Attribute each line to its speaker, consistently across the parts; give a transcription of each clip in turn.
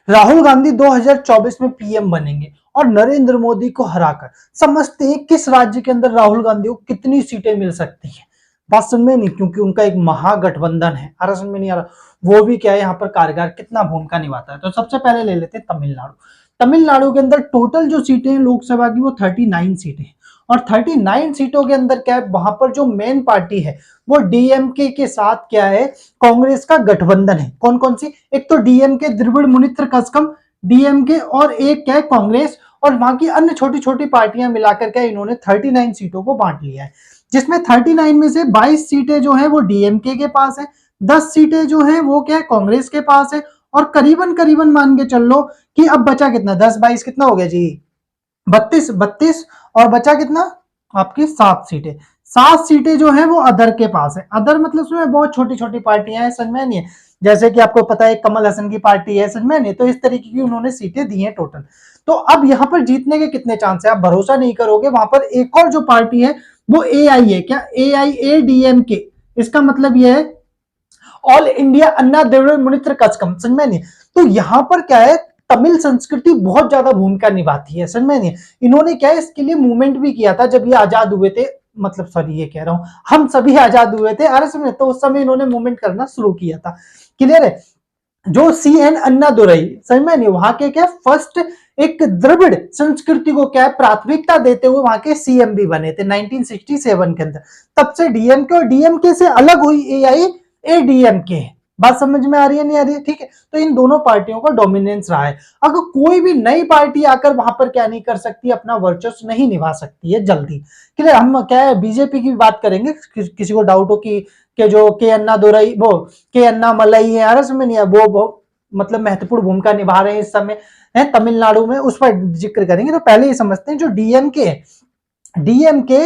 Speaker 1: राहुल गांधी 2024 में पीएम बनेंगे और नरेंद्र मोदी को हराकर समझते हैं किस राज्य के अंदर राहुल गांधी को कितनी सीटें मिल सकती हैं। बात समझ में नहीं, क्योंकि उनका एक महागठबंधन है। आ रहा समझ में नहीं आ रहा, वो भी क्या है यहाँ पर कारगर कितना भूमिका निभाता है। तो सबसे पहले ले लेते हैं तमिलनाडु। तमिलनाडु के अंदर टोटल जो सीटें हैं लोकसभा की वो 39 सीटें हैं। और 39 सीटों के अंदर क्या है, वहां पर जो मेन पार्टी है वो डीएमके के साथ क्या है, कांग्रेस का गठबंधन है। कौन कौन सी, एक तो डीएमके द्रविड़ मुनेत्र कझगम डीएमके, और एक क्या है कांग्रेस, और वहां की अन्य छोटी छोटी पार्टियां मिलाकर क्या इन्होंने 39 सीटों को बांट लिया है। जिसमें 39 में से 22 सीटें जो है वो डीएमके के पास है, 10 सीटें जो है वो क्या है कांग्रेस के पास है, और करीबन करीबन मान के चल लो कि अब बचा कितना, 10 22 कितना हो गया जी, 32 और बचा कितना आपकी 7 सीटें। 7 सीटें जो है वो अदर के पास है। अदर मतलब उसमें बहुत छोटी छोटी पार्टियां हैं, समझ में नहीं है। जैसे कि आपको पता है कमल हसन की पार्टी है, समझ में नहीं। तो इस तरीके की उन्होंने सीटें दी हैं टोटल। तो अब यहाँ पर जीतने के कितने चांस है, आप भरोसा नहीं करोगे। वहां पर एक और जो पार्टी है वो एआई है, क्या एआईएडीएमके, इसका मतलब यह है ऑल इंडिया अन्ना द्रविड़ मुनेत्र कझगम, समझ में नहीं। तो यहाँ पर क्या है, तमिल संस्कृति बहुत ज्यादा भूमिका निभाती है, समझ में नहीं। इन्होंने क्या है इसके लिए मूवमेंट भी किया था जब ये आजाद हुए थे, मतलब सॉरी ये कह रहा हूं, हम सभी आजाद हुए थे अरे समझ, तो उस समय इन्होंने मूवमेंट करना शुरू किया था। क्लियर है। जो सीएन अन्ना दुरई, समझ में नहीं, वहां के क्या फर्स्ट एक द्रविड़ संस्कृति को क्या है प्राथमिकता देते हुए वहां के सीएम भी बने थे 1967 के अंदर। तब से डीएमके, और डीएमके से अलग हुई एआईएडीएमके। बात समझ में आ रही है नहीं आ रही है, ठीक है। तो इन दोनों पार्टियों का डोमिनेंस रहा है। अगर कोई भी नई पार्टी आकर वहां पर क्या नहीं कर सकती, अपना वर्चस्व नहीं निभा सकती है जल्दी। क्लियर। हम क्या है बीजेपी की बात करेंगे, किसी को डाउट हो कि जो के अन्ना दुरई, वो के अन्ना मलई है, यार समझ नहीं है, वो मतलब महत्वपूर्ण भूमिका निभा रहे हैं इस समय है तमिलनाडु में, उस पर जिक्र करेंगे। तो पहले ये समझते हैं जो डीएमके है, डीएमके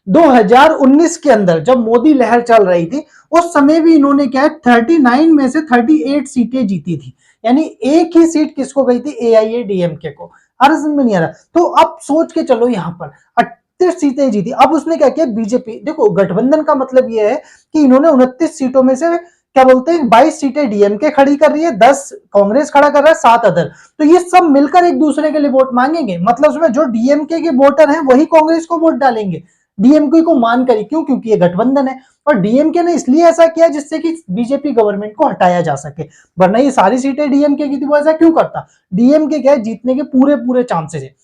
Speaker 1: 2019 के अंदर जब मोदी लहर चल रही थी उस समय भी इन्होंने क्या है 39 में से 38 सीटें जीती थी। यानी एक ही सीट किसको गई थी, एआईएडीएमके को। अरे समझ में नहीं आ रहा। तो अब सोच के चलो यहाँ पर 38 सीटें जीती। अब उसने क्या किया बीजेपी, देखो गठबंधन का मतलब यह है कि इन्होंने 29 सीटों में से क्या बोलते हैं 22 सीटें डीएमके खड़ी कर रही है, 10 कांग्रेस खड़ा कर रहा है, 7 अदर। तो ये सब मिलकर एक दूसरे के लिए वोट मांगेंगे। मतलब उसमें जो डीएमके के वोटर हैं वही कांग्रेस को वोट डालेंगे, डीएमके को मान कर। क्यों, क्योंकि ये गठबंधन है। और डीएमके ने इसलिए ऐसा किया जिससे कि बीजेपी गवर्नमेंट को हटाया जा सके, वरना ये सारी सीटें डीएमके की थी, वो ऐसा क्यों करता। डीएमके क्या है जीतने के पूरे पूरे चांसेस है।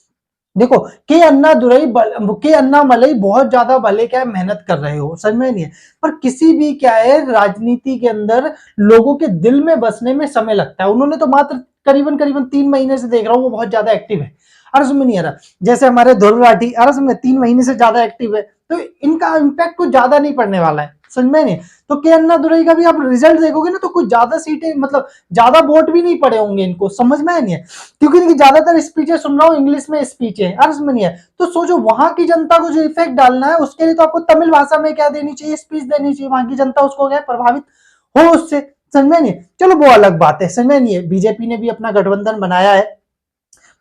Speaker 1: देखो के अन्ना दुरई, के अन्ना मलई बहुत ज्यादा भले क्या है मेहनत कर रहे हो, समझ में नहीं है। पर किसी भी क्या है राजनीति के अंदर लोगों के दिल में बसने में समय लगता है। उन्होंने तो मात्र करीबन करीबन 3 महीने से देख रहा हूँ वो बहुत ज्यादा एक्टिव है। अरे समझ में नहीं आ रहा। जैसे हमारे ध्रुव राठी, अरे समझ में 3 महीने से ज्यादा एक्टिव है, तो इनका इम्पैक्ट कुछ ज्यादा नहीं पड़ने वाला है, समझ में नहीं। तो के अन्ना दुरई का भी आप रिजल्ट देखोगे ना, तो कुछ ज्यादा सीटें, मतलब ज्यादा वोट भी नहीं पड़े होंगे इनको, समझ में नहीं है। क्योंकि इनकी ज्यादातर स्पीचें सुन रहा हूँ इंग्लिश में स्पीच है, अर्ज में नहीं है। तो सोचो वहां की जनता को जो इफेक्ट डालना है उसके लिए तो आपको तमिल भाषा में क्या देनी चाहिए, स्पीच देनी चाहिए। वहां की जनता उसको क्या प्रभावित हो उससे, समझ में नहीं है। चलो वो अलग बात है, समझ में नहीं है। बीजेपी ने भी अपना गठबंधन बनाया है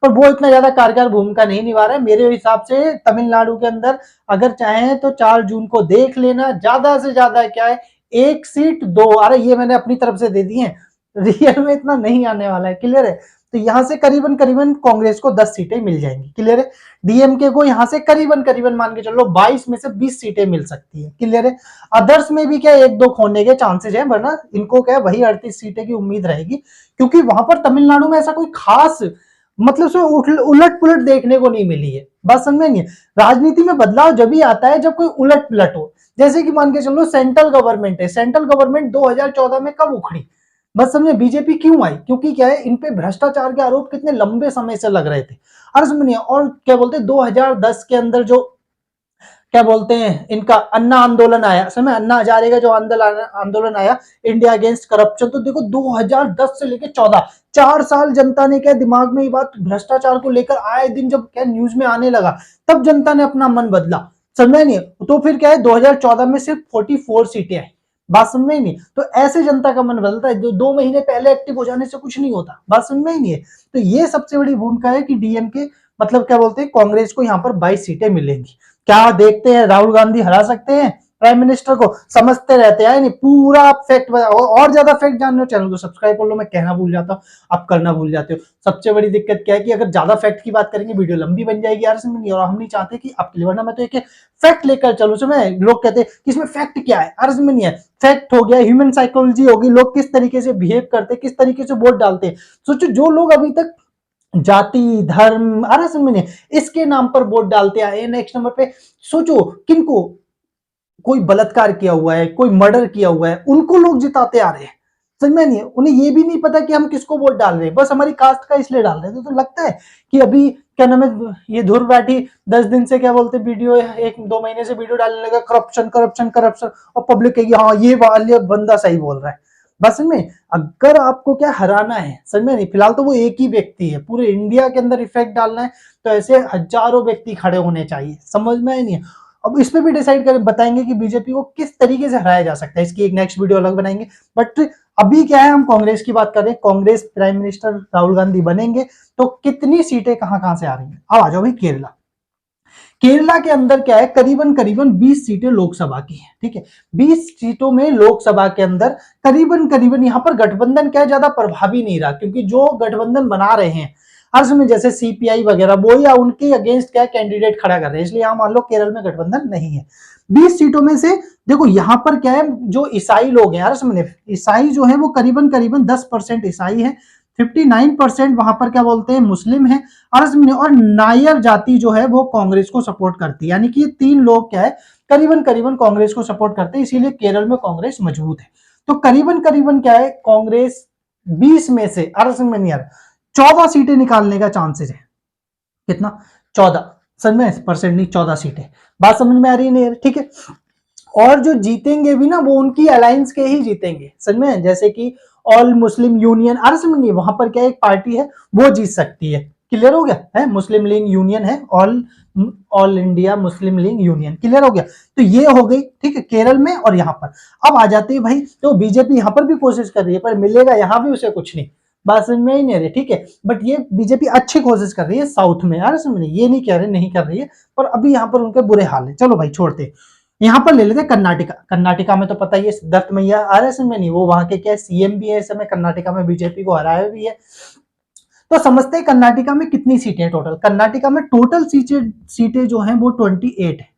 Speaker 1: पर वो इतना ज्यादा कारगर भूमिका नहीं निभा रहा है मेरे हिसाब से तमिलनाडु के अंदर। अगर चाहें तो 4 जून को देख लेना, ज्यादा से ज्यादा क्या है 1 सीट 2, अरे ये मैंने अपनी तरफ से दे दी है, रियल में इतना नहीं आने वाला है। क्लियर है। तो यहां से करीबन करीबन कांग्रेस को 10 सीटें मिल जाएंगी। क्लियर है। डीएमके को यहां से करीबन करीबन मान के चलो 22 में से 20 सीटें मिल सकती है। क्लियर है। अदर्स में भी क्या 1-2 खोने के चांसेस है, वरना इनको क्या वही 38 सीटें की उम्मीद रहेगी। क्योंकि वहां पर तमिलनाडु में ऐसा कोई खास मतलब उसमें उलट पुलट देखने को नहीं मिली है। बात समझ में नहीं है। राजनीति में बदलाव जब भी आता है जब कोई उलट पुलट हो। जैसे कि मान के चलो सेंट्रल गवर्नमेंट है, सेंट्रल गवर्नमेंट 2014 में कब उखड़ी, बस समझे। बीजेपी क्यों आई, क्योंकि क्या है इन पे भ्रष्टाचार के आरोप कितने लंबे समय से लग रहे थे। अरे समझिए, और क्या बोलते 2010 के अंदर जो क्या बोलते हैं इनका अन्ना आंदोलन आया, समय अन्ना हजारे का जो आंदोलन आया इंडिया अगेंस्ट करप्शन। तो देखो 2010 से लेकर 14 4 साल जनता ने क्या दिमाग में ये बात भ्रष्टाचार को लेकर आए दिन जब क्या न्यूज में आने लगा, तब जनता ने अपना मन बदला, समझ नहीं। तो फिर क्या है 2014 में सिर्फ 44 सीटें आई। बात समझ में ही नहीं। तो ऐसे जनता का मन बदलता है, जो 2 महीने पहले एक्टिव हो जाने से कुछ नहीं होता। बात समझ में ही नहीं है। तो ये सबसे बड़ी भूमिका है कि डीएमके मतलब क्या बोलते हैं कांग्रेस को यहाँ पर 22 सीटें मिलेंगी। क्या देखते हैं राहुल गांधी हरा सकते हैं, प्राइम मिनिस्टर को समझते रहते हैं नहीं, पूरा फैक्ट और ज्यादा फैक्ट जानने हो चैनल को सब्सक्राइब कर लो। मैं कहना भूल जाता हूँ, आप करना भूल जाते हो। सबसे बड़ी दिक्कत क्या है कि अगर ज्यादा फैक्ट की बात करेंगे वीडियो लंबी बन जाएगी यार, और हम नहीं चाहते कि आपके लिए, वरना मैं तो एक फैक्ट लेकर चलूं। समय लोग कहते हैं कि इसमें फैक्ट क्या है, अर्ज में नहीं है। फैक्ट हो गया, ह्यूमन साइकोलॉजी होगी, लोग किस तरीके से बिहेव करते हैं, किस तरीके से वोट डालते हैं। सोचो जो लोग अभी तक जाति धर्म अरे समझ में इसके नाम पर वोट डालते आए, नेक्स्ट नंबर पे सोचो किनको कोई बलात्कार किया हुआ है, कोई मर्डर किया हुआ है, उनको लोग जिताते आ रहे हैं। समझ में नहीं है, उन्हें ये भी नहीं पता कि हम किसको वोट डाल रहे हैं, बस हमारी कास्ट का इसलिए डाल रहे हैं। तो लगता है कि अभी क्या नाम है, ये धुर बैठी 10 दिन से क्या बोलते वीडियो, 1-2 महीने से वीडियो डालने लगा, करप्शन करप्शन करप्शन, और पब्लिक कहेगी हाँ ये वाले बंदा सही बोल रहा है। बस में अगर आपको क्या हराना है, समझ में नहीं, फिलहाल तो वो एक ही व्यक्ति है, पूरे इंडिया के अंदर इफेक्ट डालना है तो ऐसे हजारों व्यक्ति खड़े होने चाहिए। समझ में नहीं है। अब इस पे भी डिसाइड करें, बताएंगे कि बीजेपी को किस तरीके से हराया जा सकता है, इसकी एक नेक्स्ट वीडियो अलग बनाएंगे। बट अभी क्या है, हम कांग्रेस की बात कर रहे हैं। कांग्रेस प्राइम मिनिस्टर राहुल गांधी बनेंगे तो कितनी सीटें कहां से आ रही हैं। अब आ जाओ भाई केरला। केरला के अंदर क्या है, करीबन करीबन 20 सीटें लोकसभा की है, ठीक है। 20 सीटों में लोकसभा के अंदर करीबन करीबन यहाँ पर गठबंधन क्या है, ज्यादा प्रभावी नहीं रहा, क्योंकि जो गठबंधन बना रहे हैं अर्ज में जैसे सीपीआई वगैरह, वो या उनके अगेंस्ट क्या कैंडिडेट खड़ा कर रहे हैं, इसलिए यहां मान लो केरल में गठबंधन नहीं है। 20 सीटों में से देखो यहाँ पर क्या है, जो ईसाई लोग हैं यार, समझे ईसाई जो है वो करीबन करीबन 10% ईसाई है, 59% वहां पर क्या बोलते हैं मुस्लिम है, और नायर जाति जो है वो कांग्रेस को सपोर्ट करती है। यानी कि ये 3 लोग क्या है करीबन करीबन कांग्रेस को सपोर्ट करते हैं, इसीलिए केरल में कांग्रेस मजबूत है। तो करीबन करीबन क्या है, कांग्रेस 20 में से 14 सीटें निकालने का चांसेस है। कितना? 14, समझ में, परसेंट नहीं, 14 सीटें। बात समझ में आ रही है नहीं? ठीक है। और जो जीतेंगे भी ना, वो उनकी अलायंस के ही जीतेंगे, समझ में, जैसे कि ऑल मुस्लिम यूनियन, अरे समझिए वहां पर क्या एक पार्टी है वो जीत सकती है। क्लियर हो गया है, मुस्लिम लीग यूनियन है, all India Muslim league union. Clear हो गया। तो ये हो गई, ठीक है, केरल में। और यहाँ पर अब आ जाते हैं भाई, तो बीजेपी यहाँ पर भी कोशिश कर रही है, पर मिलेगा यहाँ भी उसे कुछ नहीं। बात समझ में ही नहीं रही, ठीक है। बट ये बीजेपी अच्छी कोशिश कर रही है साउथ में, यार समझ, ये नहीं कह रहे नहीं कर रही है, पर अभी यहाँ पर उनके बुरे हाल है। चलो भाई छोड़ते, यहाँ पर ले लेते हैं कर्नाटका। कर्नाटका में तो पता ही है सिद्धार्थ मैया आरएस में नहीं, वो वहां के क्या सीएम भी है इस समय, कर्नाटका में बीजेपी को हराया भी है। तो समझते हैं कर्नाटका में कितनी सीटें हैं टोटल। कर्नाटका में टोटल सीटें जो हैं वो 28 है,